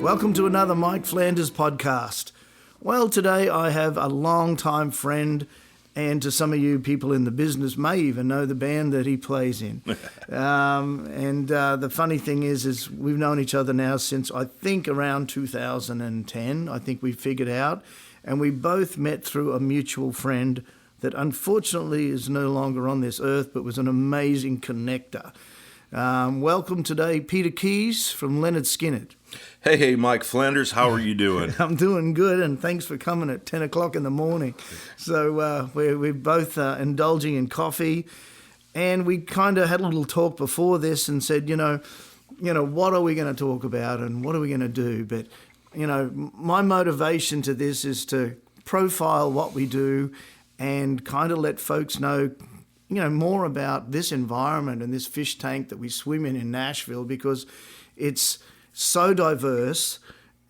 Welcome to another Mike Flanders podcast. Well, today I have a long-time friend, and to some of you people in the business may even know the band that he plays in. The funny thing is we've known each other now since I think around 2010. I think we figured out, and we both met through a mutual friend that unfortunately is no longer on this earth, but was an amazing connector. Welcome today, Peter Keys from Lynyrd Skynyrd. Hey, Mike Flanders, how are you doing? I'm doing good, and thanks for coming at 10 o'clock in the morning. So we're both indulging in coffee, and we kind of had a little talk before this and said, you know, what are we going to talk about and what are we going to do? But, my motivation to this is to profile what we do and kind of let folks know, more about this environment and this fish tank that we swim in Nashville, because it's so diverse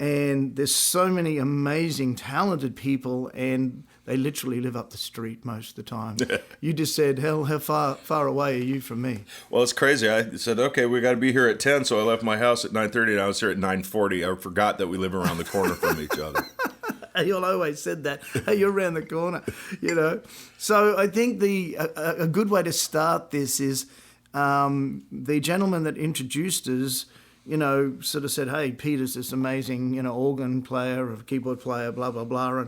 and there's so many amazing, talented people, and they literally live up the street most of the time. You just said, hell, how far away are you from me? Well, it's crazy. I said, okay, we got to be here at 10, so I left my house at 9:30 and I was here at 9:40. I forgot that we live around the corner from each other. You'll always said that. Hey, you're around the corner, So I think a good way to start this is the gentleman that introduced us, sort of said, hey, Peter's this amazing, organ player, or keyboard player, blah, blah, blah.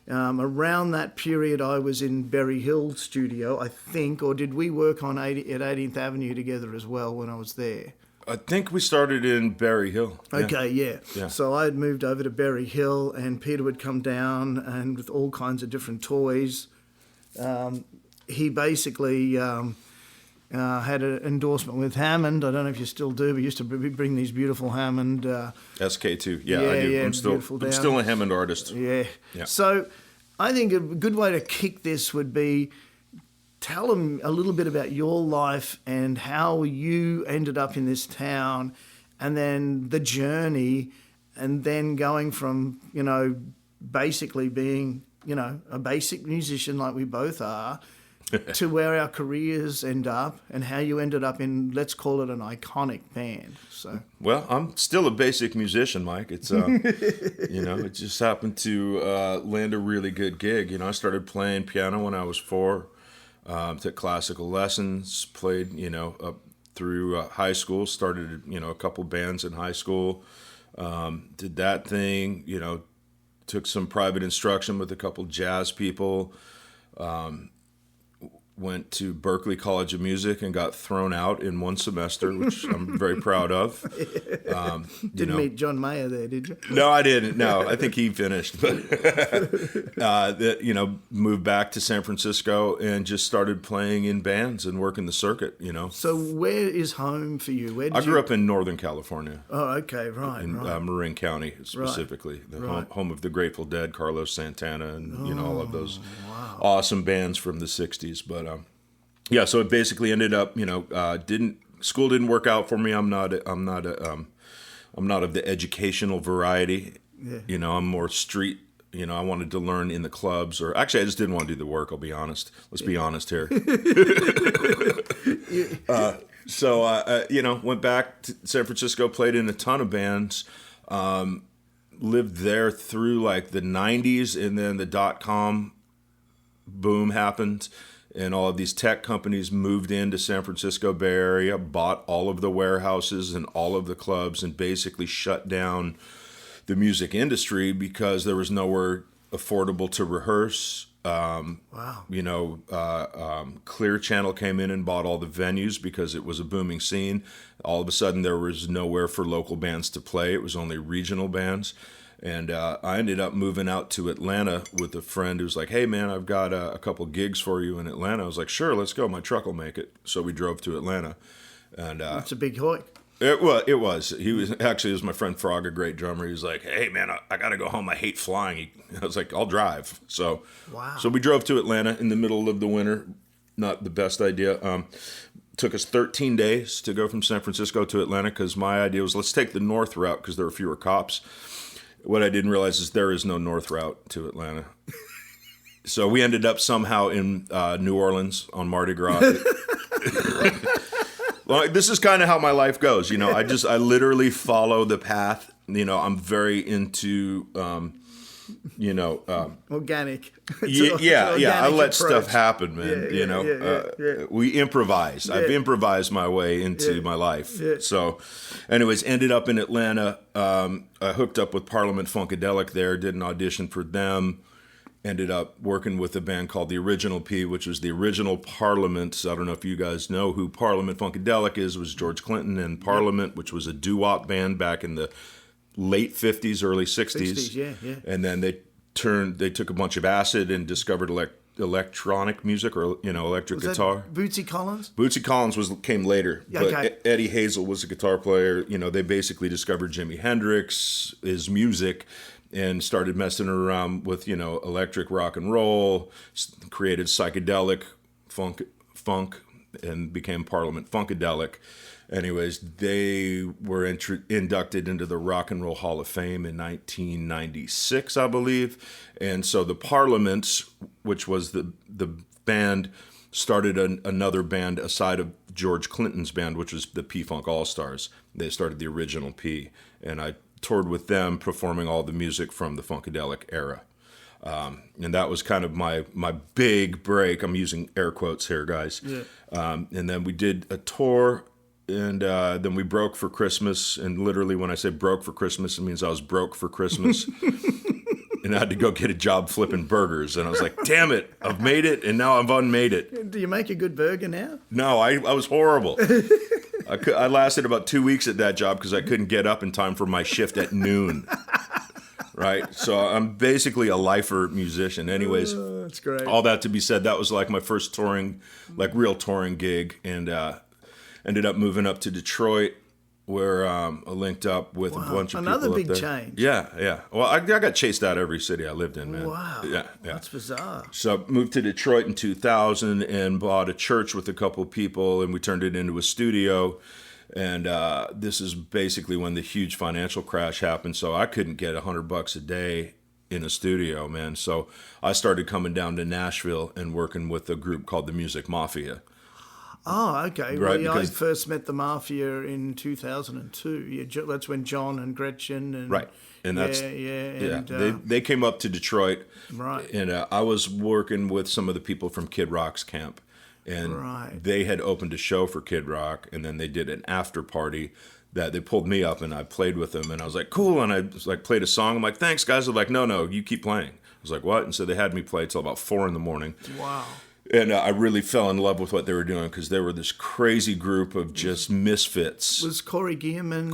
And around that period, I was in Berry Hill studio, I think, or did we work at 18th Avenue together as well when I was there? I think we started in Berry Hill. Okay, yeah. So I had moved over to Berry Hill, and Peter would come down and with all kinds of different toys. He basically had an endorsement with Hammond. I don't know if you still do, but used to bring these beautiful Hammond. SK2, yeah, I do. Yeah, I'm still a Hammond artist. Yeah. So I think a good way to kick this would be, tell them a little bit about your life and how you ended up in this town, and then the journey, and then going from, basically being, a basic musician like we both are, to where our careers end up, and how you ended up in, let's call it, an iconic band. So, well, I'm still a basic musician, Mike. It's it just happened to land a really good gig. I started playing piano when I was 4. Took classical lessons, played, up through high school, started, a couple bands in high school, did that thing, took some private instruction with a couple jazz people, went to Berklee College of Music and got thrown out in one semester, which I'm very proud of. Didn't meet John Mayer there, did you? No, I didn't. No, I think he finished. But moved back to San Francisco and just started playing in bands and working the circuit. So where is home for you? I grew up in Northern California. Oh, okay, right. In Marin County specifically, home of the Grateful Dead, Carlos Santana, and all of those awesome bands from the '60s. But so it basically ended up, school didn't work out for me. I'm not of the educational variety. Yeah. I'm more street. I wanted to learn in the clubs, or actually, I just didn't want to do the work. I'll be honest. Let's be honest here. Went back to San Francisco, played in a ton of bands, lived there through like the '90s, and then the .com boom happened. And all of these tech companies moved into San Francisco Bay Area, bought all of the warehouses and all of the clubs, and basically shut down the music industry because there was nowhere affordable to rehearse. Clear Channel came in and bought all the venues because it was a booming scene. All of a sudden, there was nowhere for local bands to play. It was only regional bands. And I ended up moving out to Atlanta with a friend who's like, hey, man, I've got a couple gigs for you in Atlanta. I was like, sure, let's go. My truck will make it. So we drove to Atlanta. And that's a big hoik. It was. It was my friend Frog, a great drummer. He was like, hey, man, I got to go home. I hate flying. I was like, I'll drive. So we drove to Atlanta in the middle of the winter. Not the best idea. Took us 13 days to go from San Francisco to Atlanta because my idea was, let's take the north route because there were fewer cops. What I didn't realize is there is no north route to Atlanta. So we ended up somehow in New Orleans on Mardi Gras. Well, this is kind of how my life goes. I literally follow the path I'm very into, organic. I let approach. stuff happen, man. We improvise. I've improvised my way into my life. Yeah. So, anyways, ended up in Atlanta. I hooked up with Parliament Funkadelic there. Did an audition for them. Ended up working with a band called the Original P, which was the original Parliament. I don't know if you guys know who Parliament Funkadelic is. It was George Clinton and Parliament, which was a doo-wop band back in the late 50s, early 60s. Yeah. And then they took a bunch of acid and discovered electronic music, or electric Was guitar. that Bootsy Collins? Bootsy Collins came later, Yeah, but okay. Eddie Hazel was a guitar player. They basically discovered Jimi Hendrix, his music, and started messing around with electric rock and roll. Created psychedelic funk, and became Parliament Funkadelic. Anyways, they were inducted into the Rock and Roll Hall of Fame in 1996, I believe. And so the Parliament, which was the band, started another band aside of George Clinton's band, which was the P-Funk All-Stars. They started the Original P, and I toured with them, performing all the music from the Funkadelic era. And that was kind of my big break. I'm using air quotes here, guys. Yeah. And then we did a tour, and then we broke for Christmas. And literally, when I say broke for Christmas, it means I was broke for Christmas. And I had to go get a job flipping burgers. And I was like, damn it, I've made it, and now I've unmade it. Do you make a good burger now? No, I was horrible. I lasted about 2 weeks at that job because I couldn't get up in time for my shift at noon. Right? So I'm basically a lifer musician. Anyways, that's great. All that to be said, that was like my first real touring gig, and ended up moving up to Detroit, where I linked up with a bunch of people. Another big up there. change. Yeah. Well, I got chased out of every city I lived in, man. Wow. Yeah. That's bizarre. So moved to Detroit in 2000 and bought a church with a couple people, and we turned it into a studio. And this is basically when the huge financial crash happened. So I couldn't get $100 a day in a studio, man. So I started coming down to Nashville and working with a group called the Music Mafia. Oh, okay. Right, Well, I because- first met the Mafia in 2002. Yeah, that's when John and Gretchen and Right. And that's and they came up to Detroit, Right. And I was working with some of the people from Kid Rock's camp, and Right. they had opened a show for Kid Rock, and then they did an after party that they pulled me up, and I played with them, and I was like, cool, and I was like played a song. I'm like, thanks, guys. They're like, no, you keep playing. I was like, what? And so they had me play till about 4 a.m. wow. And I really fell in love with what they were doing, because they were this crazy group of just misfits. Was Corey Gearman?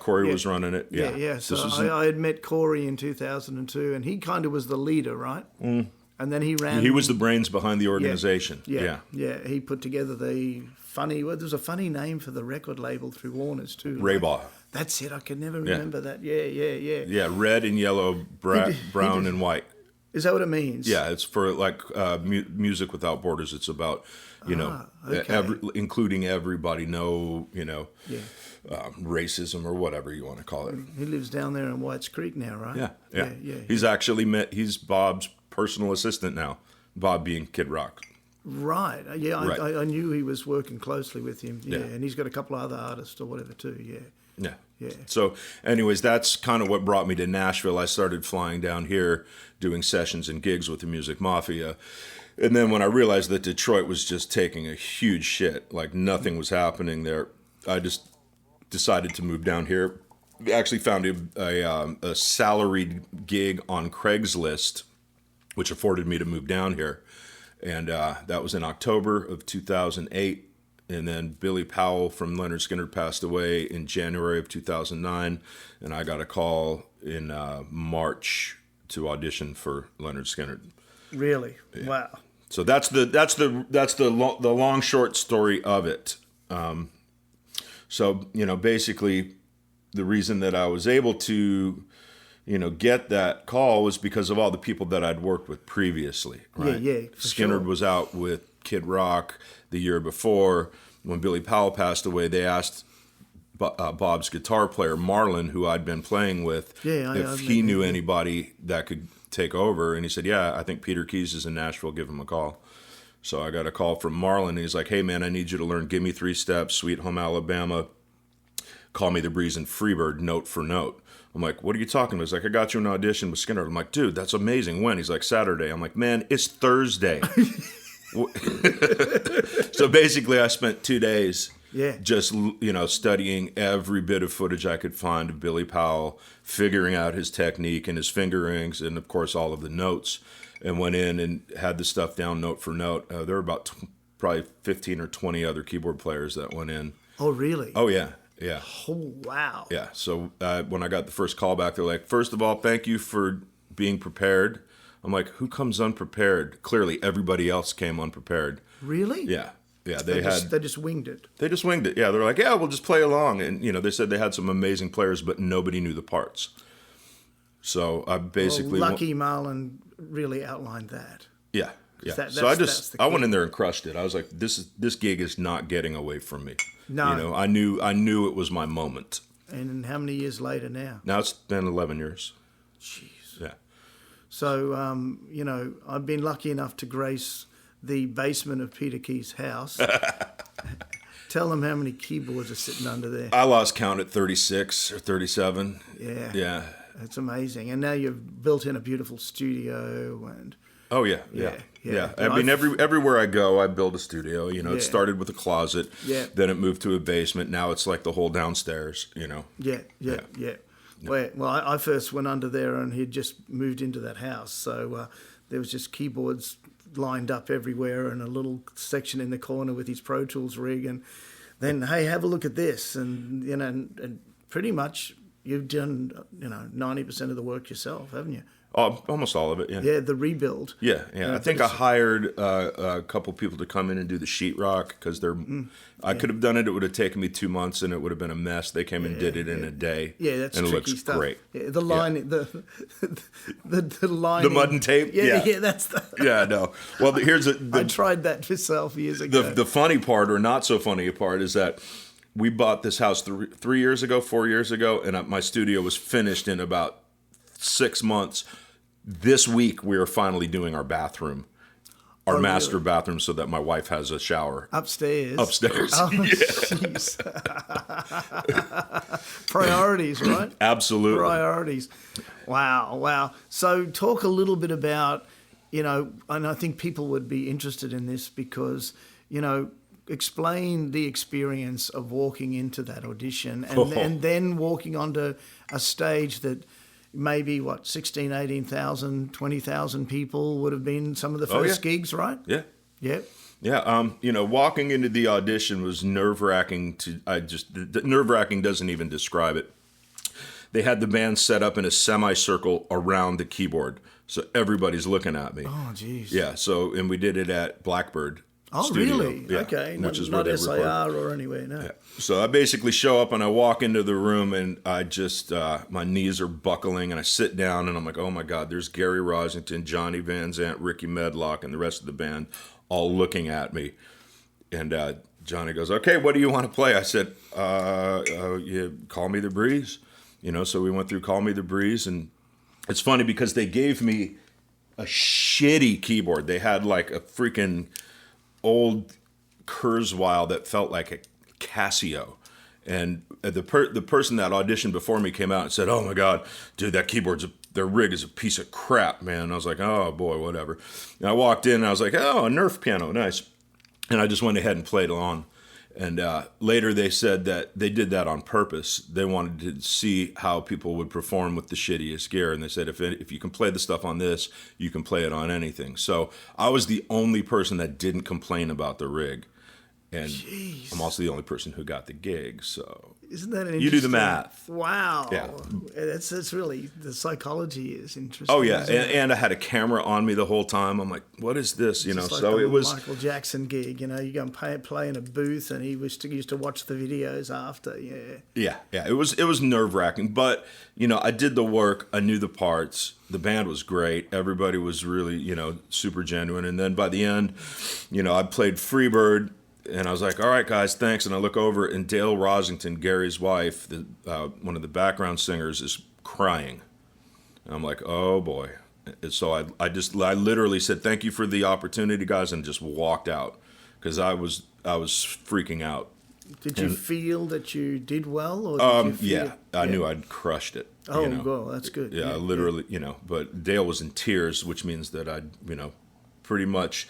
Corey was running it. Yeah. So I had met Corey in 2002, and he kind of was the leader, right? Mm. And then he ran. He was the brains behind the organization. Yeah. He put together there was a funny name for the record label through Warner's too. Raybaugh. That's it. I can never remember that. Yeah. Yeah, red and yellow, brown and white. Is that what it means? Yeah, it's for like Music Without Borders. It's about, including everybody, racism or whatever you want to call it. He lives down there in Whites Creek now, right? Yeah. He's Bob's personal assistant now. Bob being Kid Rock. Right. Yeah, Right. I knew he was working closely with him. Yeah, Yeah. and he's got a couple of other artists or whatever too. Yeah. Yeah. So, anyways, that's kind of what brought me to Nashville. I started flying down here, doing sessions and gigs with the Music Mafia. And then when I realized that Detroit was just taking a huge shit, like nothing was happening there, I just decided to move down here. I actually found a salaried gig on Craigslist, which afforded me to move down here. And that was in October of 2008. And then Billy Powell from Lynyrd Skynyrd passed away in January of 2009, and I got a call in March to audition for Lynyrd Skynyrd. Really? Yeah. Wow. So that's the long short story of it. So basically, the reason that I was able to get that call was because of all the people that I'd worked with previously. Right? Yeah. Skynyrd was out with Kid Rock the year before. When Billy Powell passed away, they asked Bob's guitar player, Marlon, who I'd been playing with, if he knew anybody that could take over. And he said, yeah, I think Peter Keys is in Nashville. Give him a call. So I got a call from Marlon. And he's like, hey, man, I need you to learn Give Me 3 Steps, Sweet Home Alabama, Call Me the Breeze, and Freebird, note for note. I'm like, what are you talking about? He's like, I got you an audition with Skynyrd. I'm like, dude, that's amazing. When? He's like, Saturday. I'm like, man, it's Thursday. So basically, I spent 2 days just, studying every bit of footage I could find of Billy Powell, figuring out his technique and his fingerings, and of course, all of the notes, and went in and had the stuff down note for note. There were about probably 15 or 20 other keyboard players that went in. Oh, really? Oh, yeah. Yeah. Oh, wow. Yeah. So when I got the first call back, they're like, first of all, thank you for being prepared. I'm like, who comes unprepared? Clearly, everybody else came unprepared. Really? Yeah. Yeah. They just winged it. They just winged it. Yeah. They're like, yeah, we'll just play along. And, they said they had some amazing players, but nobody knew the parts. So I basically... Lucky Marlon really outlined that. Yeah. Yeah. So I went in there and crushed it. I was like, this gig is not getting away from me. No. I knew it was my moment. And how many years later now? Now it's been 11 years. Jeez. Yeah. So, I've been lucky enough to grace the basement of Peter Key's house. Tell them how many keyboards are sitting under there. I lost count at 36 or 37. Yeah. Yeah. It's amazing. And now you've built in a beautiful studio and... Oh, yeah. I mean, everywhere I go, I build a studio. It started with a closet. Yeah. Then it moved to a basement. Now it's like the whole downstairs, Yeah. Well, I first went under there and he'd just moved into that house. So there was just keyboards lined up everywhere and a little section in the corner with his Pro Tools rig. And then, hey, have a look at this. And, and pretty much you've done, 90% of the work yourself, haven't you? Almost all of it, yeah. Yeah, the rebuild. Yeah. I think I hired a couple people to come in and do the sheetrock because I could have done it. It would have taken me 2 months and it would have been a mess. They came and did it in a day. Yeah, that's and tricky it looks stuff. Great. Yeah, the line, the line. The mud and tape. Yeah, that's the. Yeah, no. Well, I tried that myself years ago. The funny part, or not so funny part, is that we bought this house 4 years ago, and my studio was finished in about 6 months. This week, we are finally doing our bathroom, our master bathroom, so that my wife has a shower. Upstairs. Oh, jeez. Priorities, right? Absolutely. Priorities. Wow. So talk a little bit about, and I think people would be interested in this because, explain the experience of walking into that audition and then walking onto a stage that maybe 16, 18,000, 20,000 people would have been some of the first gigs, right? Yeah. Yeah. Yeah. Walking into the audition was nerve-wracking. Nerve-wracking doesn't even describe it. They had the band set up in a semicircle around the keyboard, so everybody's looking at me. Oh, geez. Yeah. So, and we did it at Blackbird. Oh, Studio. really? Yeah, okay. Which is not where they SIR or anywhere, no. Yeah. So I basically show up and I walk into the room and I just, my knees are buckling and I sit down and I'm like, oh my God, there's Gary Rosington, Johnny Van Zant, Ricky Medlock, and the rest of the band all looking at me. And Johnny goes, okay, what do you want to play? I said, Call Me the Breeze. So we went through Call Me the Breeze. And it's funny because they gave me a shitty keyboard. They had like a freaking old Kurzweil that felt like a Casio, and the person that auditioned before me came out and said, "Oh my God, dude, that their rig is a piece of crap, man." And I was like, "Oh boy, whatever." And I walked in and I was like, "Oh, a Nerf piano, nice," and I just went ahead and played along. And later they said that they did that on purpose. They wanted to see how people would perform with the shittiest gear. And they said, if you can play the stuff on this, you can play it on anything. So I was the only person that didn't complain about the rig. And Jeez. I'm also the only person who got the gig. So isn't that interesting? You do the math. Wow. Yeah. That's really, the psychology is interesting. Oh yeah, and I had a camera on me the whole time. I'm like, what is this? Like so it was Michael Jackson gig. You go and play in a booth, and he used to watch the videos after. Yeah. Yeah. It was nerve-wracking, but I did the work. I knew the parts. The band was great. Everybody was really super genuine. And then by the end, I played Freebird. And I was like, all right, guys, thanks. And I look over, and Dale Rosington, Gary's wife, one of the background singers, is crying. And I'm like, oh, boy. And so I literally said, thank you for the opportunity, guys, and just walked out because I was freaking out. Did you feel that you did well? Or did you feel, I knew I'd crushed it. Oh, well, that's good. Yeah, literally, but Dale was in tears, which means that I'd, pretty much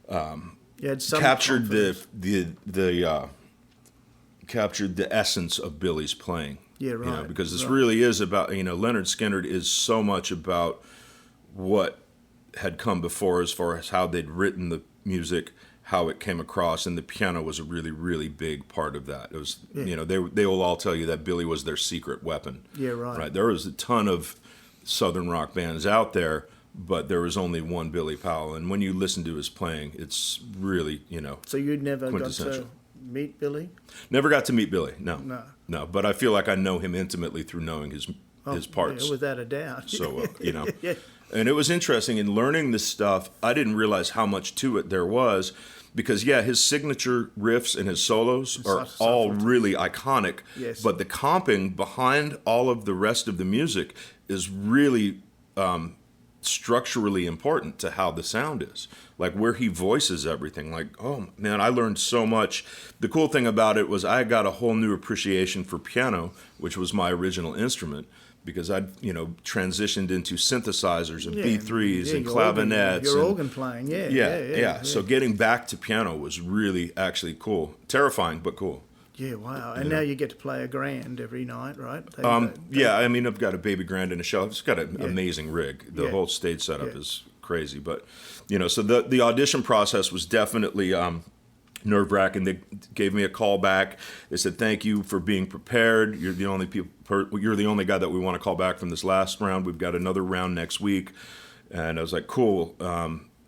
captured captured the essence of Billy's playing. Yeah, right. Because this really is about, Lynyrd Skynyrd is so much about what had come before as far as how they'd written the music, how it came across, and the piano was a really, really big part of that. It was, they will all tell you that Billy was their secret weapon. Yeah, right. Right. There was a ton of Southern rock bands out there, but there was only one Billy Powell, and when you listen to his playing, it's really, So you'd never got to meet Billy? Never got to meet Billy. No. But I feel like I know him intimately through knowing his parts. Yeah, without a doubt. So yeah. And it was interesting in learning this stuff. I didn't realize how much to it there was, because his signature riffs and his solos are all really iconic. Yes. But the comping behind all of the rest of the music is really structurally important to how the sound is, like where he voices everything. Like, oh man, I learned so much. The cool thing about it was I got a whole new appreciation for piano, which was my original instrument, because I'd transitioned into synthesizers and B3s and clavinets. Your organ playing, yeah. So getting back to piano was really actually cool, terrifying but cool. Yeah, wow. And now you get to play a grand every night, right? I've got a baby grand in a shell. It's got an amazing rig. The whole stage setup is crazy. But, so the audition process was definitely nerve-wracking. They gave me a call back. They said, thank you for being prepared. You're the only guy that we want to call back from this last round. We've got another round next week. And I was like, cool.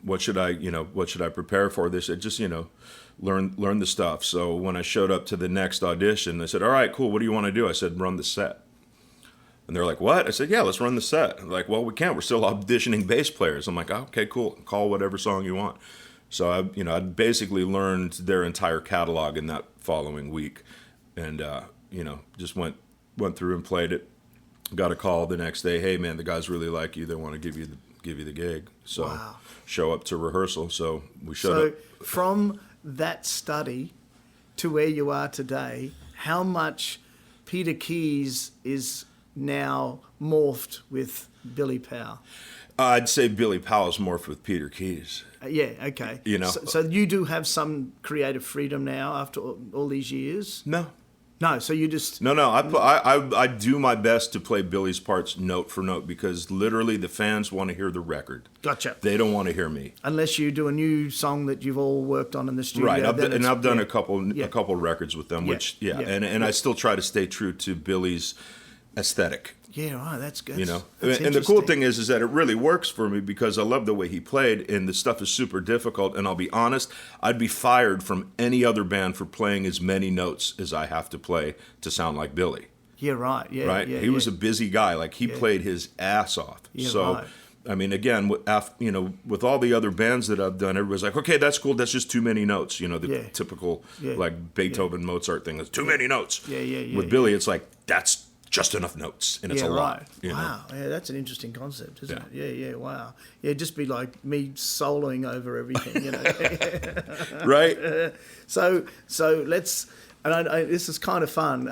What should I prepare for? They said, just, learn the stuff. So when I showed up to the next audition, they said, all right, cool. What do you want to do? I said, run the set. And they're like, what? I said, yeah, let's run the set. I'm like, well, we can't. We're still auditioning bass players. I'm like, oh, okay, cool. Call whatever song you want. So I basically learned their entire catalog in that following week, and just went through and played it. Got a call the next day. Hey man, the guys really like you. They want to give you the gig. So show up to rehearsal. So we showed up. From that study to where you are today, how much Peter Keys is now morphed with Billy Powell? I'd say Billy Powell's morphed with Peter Keys. Yeah, okay. So you do have some creative freedom now after all these years? No, so you just... No, I do my best to play Billy's parts note for note, because literally the fans want to hear the record. Gotcha. They don't want to hear me. Unless you do a new song that you've all worked on in the studio. Right, I've done a couple records with them, and I still try to stay true to Billy's aesthetic. Yeah, right, that's good. And the cool thing is that it really works for me, because I love the way he played, and the stuff is super difficult. And I'll be honest, I'd be fired from any other band for playing as many notes as I have to play to sound like Billy. Yeah, right. Yeah, right. Yeah, he was a busy guy. Like he played his ass off. Yeah, so, right. I mean, again, with all the other bands that I've done, everybody's like, okay, that's cool. That's just too many notes. The typical like Beethoven, Mozart thing. That's too many notes. Yeah. With Billy, it's like that's just enough notes, and it's a lot. Wow, yeah, that's an interesting concept, isn't it? Yeah, wow. Yeah, just be like me soloing over everything, Right. So let's, and this is kind of fun.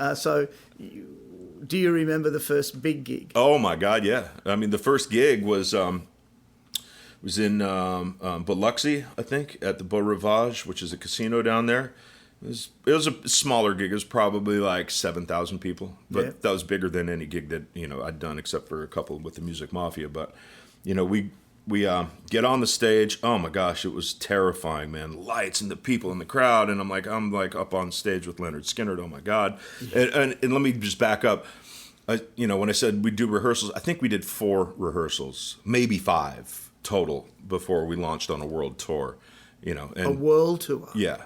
Do you remember the first big gig? Oh my God, yeah. I mean, the first gig was in Biloxi, I think, at the Beau Rivage, which is a casino down there. It was a smaller gig. It was probably like 7,000 people, but that was bigger than any gig that I'd done, except for a couple with the Music Mafia. But we get on the stage. Oh my gosh, it was terrifying, man! The lights and the people in the crowd, and I'm like up on stage with Lynyrd Skynyrd. Oh my God! And let me just back up. When I said we do rehearsals, I think we did 4 rehearsals, maybe 5 total before we launched on a world tour. And a world tour. Yeah.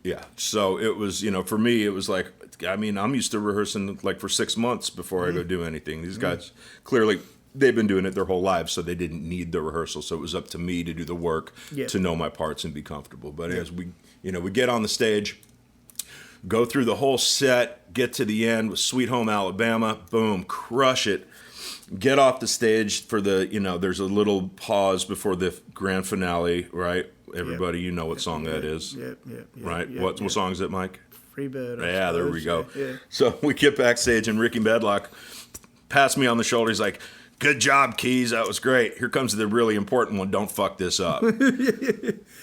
Yeah. So it was, for me, it was like, I mean, I'm used to rehearsing like for 6 months before I go do anything. These guys, clearly, they've been doing it their whole lives, so they didn't need the rehearsal. So it was up to me to do the work, to know my parts and be comfortable. But as we get on the stage, go through the whole set, get to the end with Sweet Home Alabama, boom, crush it. Get off the stage for the, there's a little pause before the grand finale, right? Everybody, what song that is. Yeah. Right? What song is it, Mike? Freebird. Yeah, there we go. Yeah. So we get backstage, and Ricky Medlock passed me on the shoulder. He's like, "Good job, Keys. That was great. Here comes the really important one. Don't fuck this up."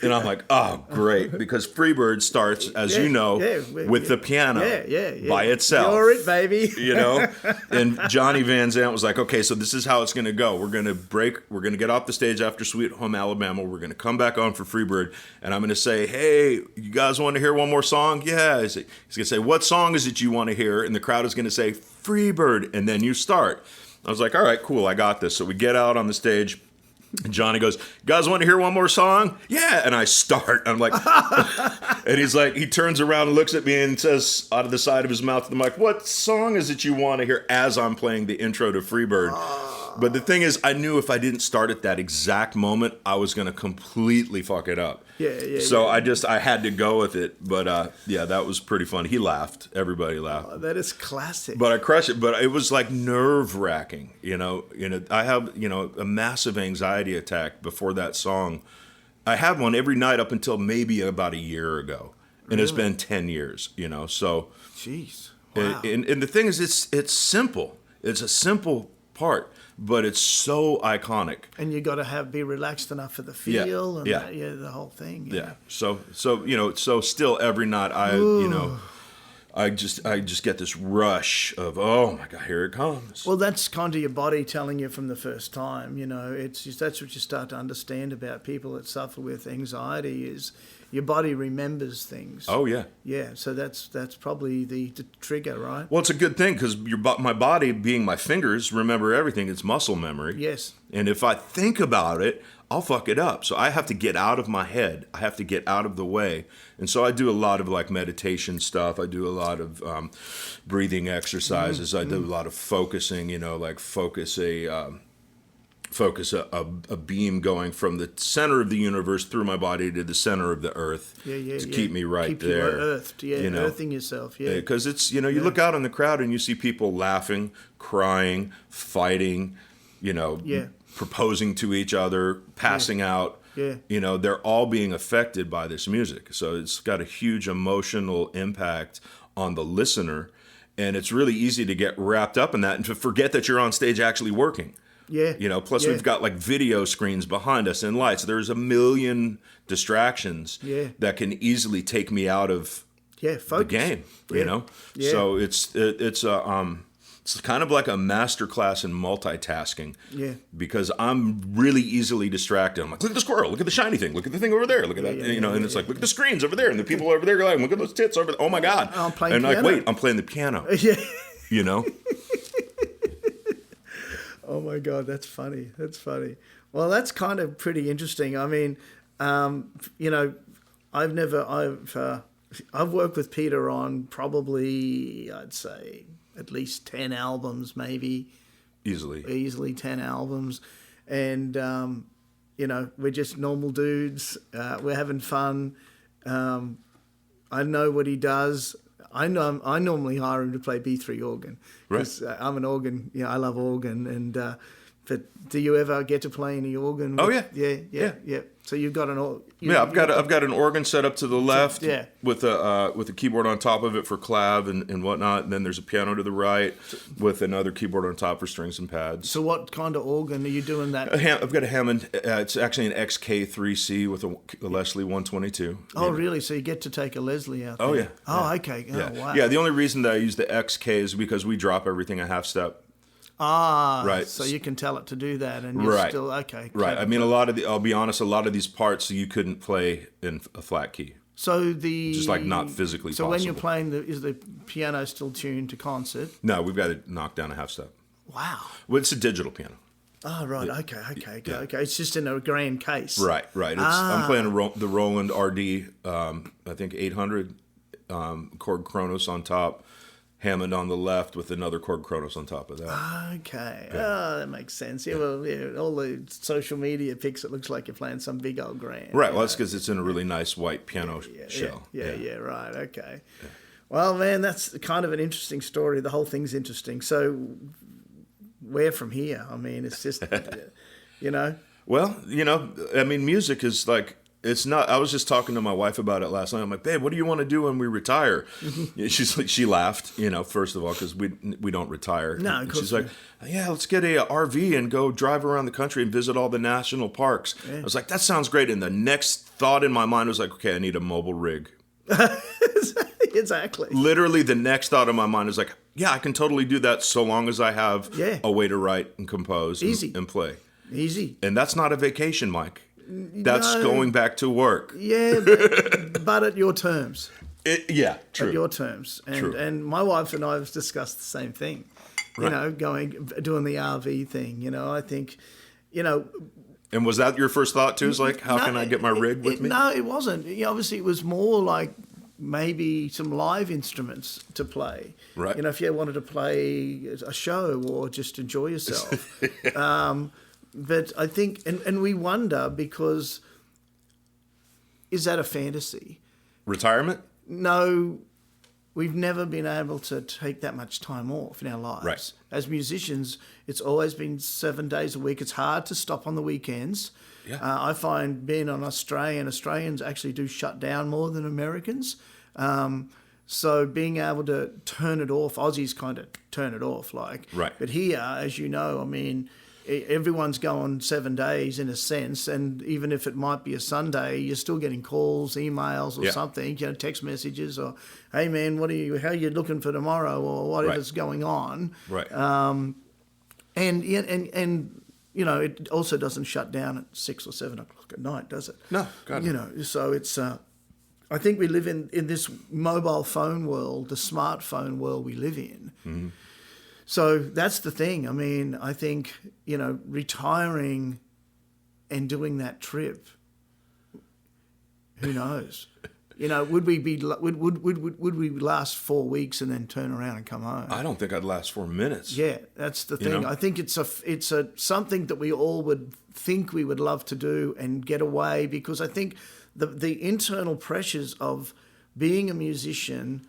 And I'm like, "Oh, great." Because Freebird starts, as you know, with the piano by itself. You're it, baby. You know? And Johnny Van Zant was like, "Okay, so this is how it's going to go. We're going to break. We're going to get off the stage after Sweet Home Alabama. We're going to come back on for Freebird. And I'm going to say, hey, you guys want to hear one more song? Yeah." He's going to say, "What song is it you want to hear?" And the crowd is going to say, "Freebird." And then you start. I was like, all right, cool, I got this. So we get out on the stage, and Johnny goes, "You guys want to hear one more song?" "Yeah." And I start. I'm like, and he's like, he turns around and looks at me and says out of the side of his mouth to the mic, "What song is it you want to hear?" as I'm playing the intro to Freebird. But the thing is, I knew if I didn't start at that exact moment, I was going to completely fuck it up. So I had to go with it. But yeah, that was pretty funny. He laughed. Everybody laughed. Oh, that is classic. But I crushed it. But it was like nerve wracking. You know, I have a massive anxiety attack before that song. I had one every night up until maybe about a year ago, and it's been 10 years. So. Jeez. Wow. And the thing is, it's simple. It's a simple part, but it's so iconic. And you got to be relaxed enough for the feel and the whole thing. Yeah. So still every night I just get this rush of, oh my God, here it comes. Well, that's kind of your body telling you from the first time. It's just, that's what you start to understand about people that suffer with anxiety is your body remembers things. Oh yeah. Yeah. So that's probably the trigger, right? Well, it's a good thing because my body, being my fingers, remember everything. It's muscle memory. Yes. And if I think about it, I'll fuck it up. So I have to get out of my head. I have to get out of the way. And so I do a lot of like meditation stuff. I do a lot of breathing exercises. I do a lot of focusing, like focus a beam going from the center of the universe through my body to the center of the earth to keep me right there. Keep you earthed, earthing yourself, Because it's, you look out in the crowd and you see people laughing, crying, fighting, proposing to each other, passing out. Yeah. They're all being affected by this music. So it's got a huge emotional impact on the listener. And it's really easy to get wrapped up in that and to forget that you're on stage actually working. Yeah. Plus we've got like video screens behind us and lights. There's a million distractions that can easily take me out of the game, Yeah. So it's kind of like a master class in multitasking. Yeah. Because I'm really easily distracted. I'm like, look at the squirrel, look at the shiny thing, look at the thing over there, look at that, and it's like, look at the screens over there, and the people over there are like, look at those tits over there. Oh my God. I'm playing and piano. Like, wait, I'm playing the piano. Yeah. Oh my God, that's funny. That's funny. Well, that's kind of pretty interesting. I mean, I've worked with Peter on probably, I'd say, at least 10 albums, maybe. Easily 10 albums. And, we're just normal dudes. We're having fun. I know what he does. I normally hire him to play B3 organ because I'm an organ. I love organ. And but do you ever get to play any organ? Oh yeah. Yeah. So you've got an I've got an organ set up to the left with a keyboard on top of it for clav and whatnot, and then there's a piano to the right with another keyboard on top for strings and pads. So what kind of organ are you doing that? I've got a Hammond. It's actually an XK3C with a Leslie 122. Oh really? So you get to take a Leslie out there? Oh yeah. Oh okay. Oh, wow. Yeah. The only reason that I use the XK is because we drop everything a half step. Right. So you can tell it to do that, and you're still okay. Right. I mean, I'll be honest, a lot of these parts you couldn't play in a flat key. So just like not physically possible. So when you're playing, is the piano still tuned to concert? No, we've got to knock down a half step. Wow. Well, it's a digital piano. Oh right. Okay. It's just in a grand case. Right. I'm playing the Roland RD, I think 800 chord Kronos on top. Hammond on the left with another chord Kronos on top of that. Okay. Yeah. Oh, that makes sense. Yeah, well, all the social media pics, it looks like you're playing some big old grand. Right. Well, that's because it's in a really nice white piano shell. Yeah, right. Okay. Yeah. Well, man, that's kind of an interesting story. The whole thing's interesting. So where from here? I mean, it's just, Well, I mean, music is like, It's not. I was just talking to my wife about it last night. I'm like, babe, what do you want to do when we retire? She's like, she laughed, first of all, because we don't retire. No, and she's like, yeah, let's get a RV and go drive around the country and visit all the national parks. Yeah. I was like, that sounds great. And the next thought in my mind was like, okay, I need a mobile rig. Exactly. Literally, the next thought in my mind is like, yeah, I can totally do that so long as I have a way to write and compose and play. Easy. And that's not a vacation, Mike. That's going back to work. Yeah, but at your terms. True. At your terms. And my wife and I have discussed the same thing. Right. Doing the RV thing. I think, And was that your first thought too? Is like, how can I get my rig with me? No, it wasn't. Obviously, it was more like maybe some live instruments to play. Right. If you wanted to play a show or just enjoy yourself. But I think, and we wonder because, is that a fantasy? Retirement? No, we've never been able to take that much time off in our lives. Right. As musicians, it's always been 7 days a week. It's hard to stop on the weekends. Yeah. I find being on Australians actually do shut down more than Americans. So being able to turn it off, Aussies kind of turn it off, Right. But here, as you know, I mean, everyone's going 7 days in a sense, and even if it might be a Sunday, you're still getting calls, emails, or something, text messages, or hey man, how are you looking for tomorrow, or whatever's going on. Right. And it also doesn't shut down at 6 or 7 o'clock at night, does it? No, God. So it's. I think we live in this mobile phone world, the smartphone world we live in. Mm-hmm. So that's the thing. I mean, I think, retiring and doing that trip, who knows? Would we last 4 weeks and then turn around and come home? I don't think I'd last 4 minutes. Yeah, that's the thing. I think it's a something that we all would think we would love to do and get away, because I think the internal pressures of being a musician,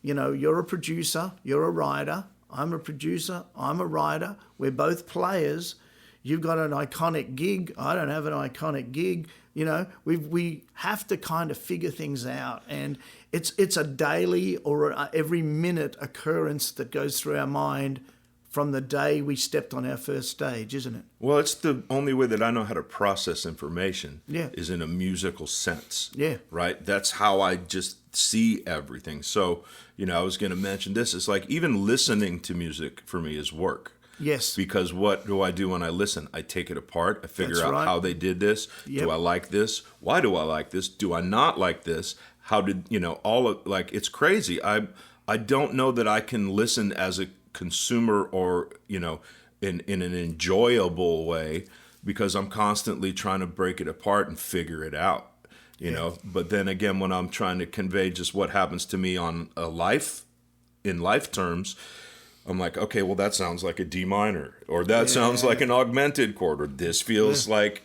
you're a producer, you're a writer. I'm a producer, I'm a writer, we're both players. You've got an iconic gig, I don't have an iconic gig. We have to kind of figure things out, and it's a daily or every minute occurrence that goes through our mind from the day we stepped on our first stage, isn't it? Well, it's the only way that I know how to process information is in a musical sense. Yeah. Right? That's how I just see everything. So, I was going to mention this. It's like even listening to music for me is work. Yes. Because what do I do when I listen? I take it apart. I figure out how they did this. Yep. Do I like this? Why do I like this? Do I not like this? How did, it's crazy. I don't know that I can listen as a consumer or, in an enjoyable way, because I'm constantly trying to break it apart and figure it out. But then again, when I'm trying to convey just what happens to me on in life terms, I'm like, okay, well, that sounds like a D minor, or that sounds like an augmented chord, or this feels like,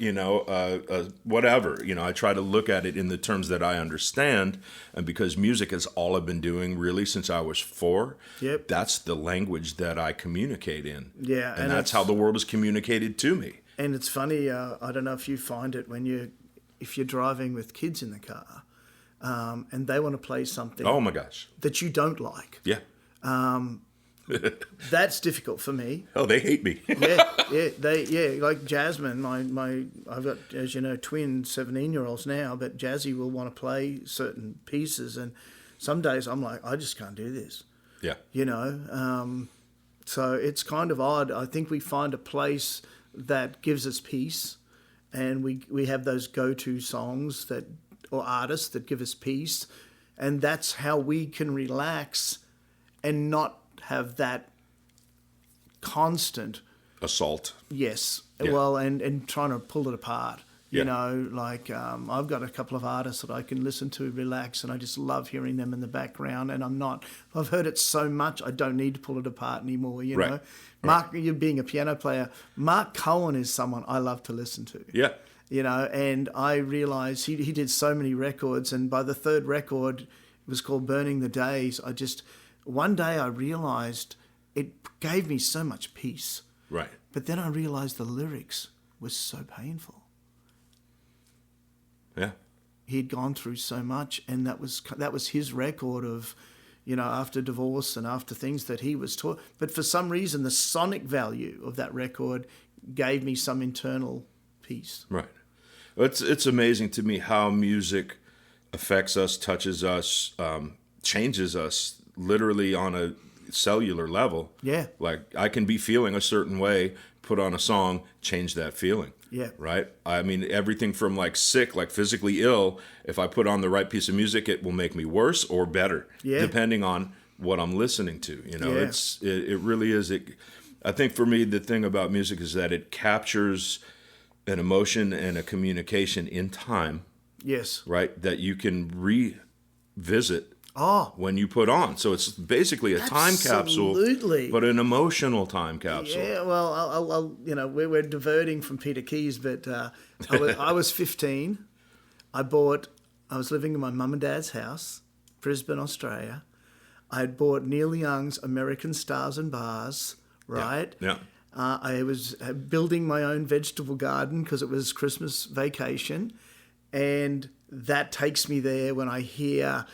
whatever. I try to look at it in the terms that I understand. And because music is all I've been doing really since I was 4, that's the language that I communicate in. Yeah. And that's how the world is communicated to me. And it's funny, I don't know if you find it if you're driving with kids in the car, and they want to play something. Oh my gosh. That you don't like. Yeah. That's difficult for me. Oh, they hate me. Like Jasmine, I've got, as you know, twin 17-year-olds now, but Jazzy will want to play certain pieces, and some days I'm like, I just can't do this. Yeah. So it's kind of odd. I think we find a place that gives us peace, and we have those go-to songs or artists that give us peace, and that's how we can relax and not have that constant assault. Yes. Yeah. Well, and trying to pull it apart. I've got a couple of artists that I can listen to, relax, and I just love hearing them in the background. And I've heard it so much, I don't need to pull it apart anymore. Know, Mark, you being a piano player, Mark Cohen is someone I love to listen to. Yeah. And I realized he did so many records, and by the third record, it was called Burning the Days. One day I realized it gave me so much peace. Right. But then I realized the lyrics were so painful. Yeah. He'd gone through so much, and that was his record of, after divorce and after things that he was taught. But for some reason, the sonic value of that record gave me some internal peace. Right. It's amazing to me how music affects us, touches us, changes us literally on a cellular level. Yeah. Like I can be feeling a certain way, put on a song, change that feeling. Yeah. Right? I mean, everything from like sick, like physically ill, if I put on the right piece of music, it will make me worse or better, depending on what I'm listening to. It really is. I think for me, the thing about music is that it captures an emotion and a communication in time. Yes. Right? That you can revisit when you put on. So it's basically a time capsule, but an emotional time capsule. Yeah, well, I'll we're diverting from Peter Keys, but I was 15. I was living in my mum and dad's house, Brisbane, Australia. I had bought Neil Young's American Stars and Bars, right? Yeah. I was building my own vegetable garden because it was Christmas vacation. And that takes me there when I hear,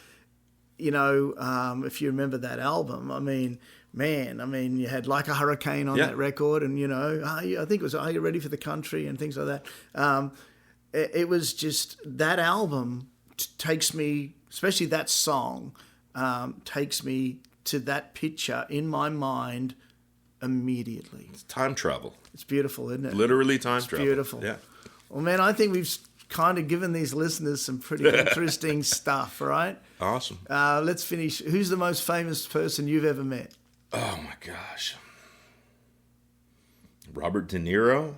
if you remember that album, I mean, you had Like a Hurricane on that record, and, I think it was Are You Ready for the Country and things like that. It was just, that album takes me, especially that song, takes me to that picture in my mind immediately. It's time travel. It's beautiful, isn't it? Literally time travel. Beautiful. Yeah. Well, man, I think we've kind of given these listeners some pretty interesting stuff, right? Awesome. Let's finish. Who's the most famous person you've ever met? Oh, my gosh. Robert De Niro.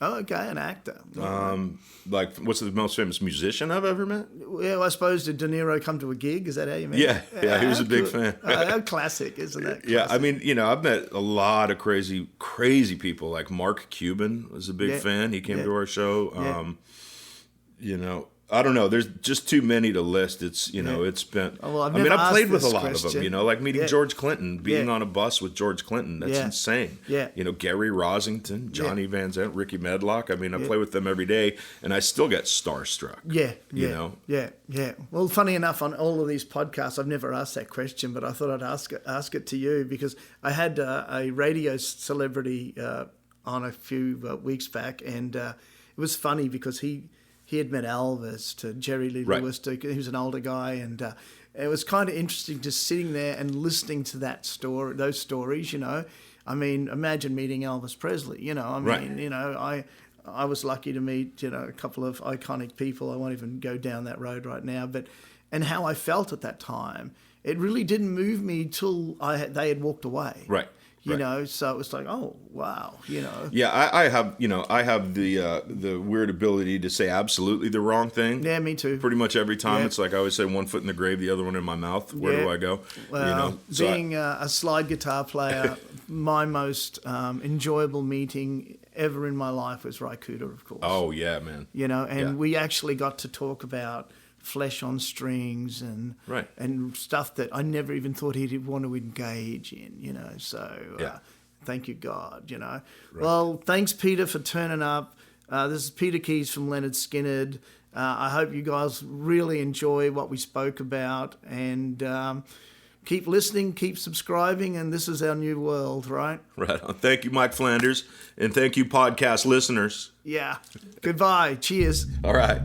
Oh, okay, an actor. What's the most famous musician I've ever met? Well, I suppose did De Niro come to a gig? Is that how you met? Yeah, he was a big fan. How classic, isn't that? Classic? Yeah, I mean, I've met a lot of crazy people. Like Mark Cuban was a big fan. He came to our show. I don't know. There's just too many to list. It's it's been. Well, I've played with a lot of them. Like meeting George Clinton, being on a bus with George Clinton. That's insane. Yeah. Gary Rosington, Johnny Van Zandt, Ricky Medlock. I mean, I play with them every day, and I still get starstruck. Yeah. Well, funny enough, on all of these podcasts, I've never asked that question, but I thought I'd ask it to you because I had a radio celebrity on a few weeks back, and it was funny because he had met Elvis, to Jerry Lee Lewis, he was an older guy, and it was kind of interesting just sitting there and listening to those stories, I mean, imagine meeting Elvis Presley, I was lucky to meet, a couple of iconic people. I won't even go down that road right now, and how I felt at that time, it really didn't move me till they had walked away. Right. So it was like, oh wow, Yeah, I have the weird ability to say absolutely the wrong thing. Yeah, me too. Pretty much every time. Yeah. It's like I always say, one foot in the grave, the other one in my mouth. Where do I go? Well, being a slide guitar player, my most enjoyable meeting ever in my life was Ry Cooder, of course. Oh yeah, man. We actually got to talk about Flesh on Strings and stuff that I never even thought he'd want to engage in, so thank you, God, Right. Well, thanks, Peter, for turning up. This is Peter Keys from Lynyrd Skynyrd. I hope you guys really enjoy what we spoke about, and keep listening, keep subscribing, and this is our new world, right? Right on. Thank you, Mike Flanders, and thank you, podcast listeners. Yeah. Goodbye. Cheers. All right.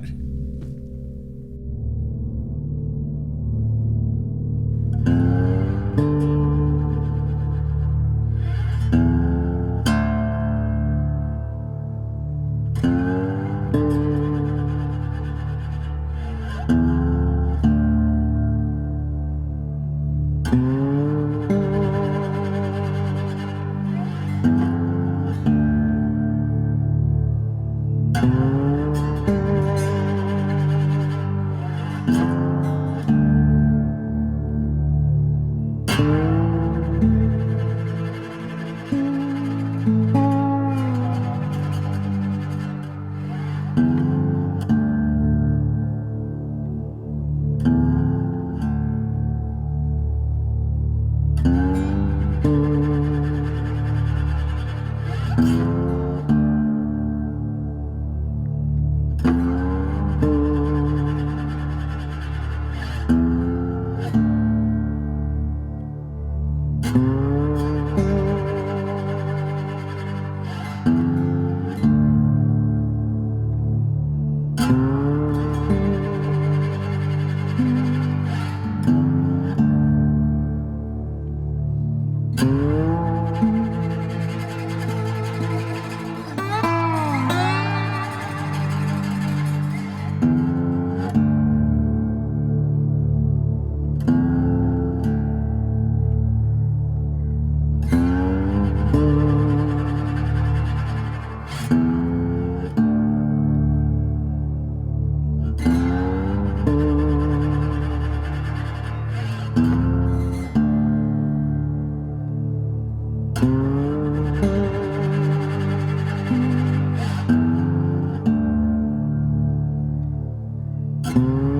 Bye.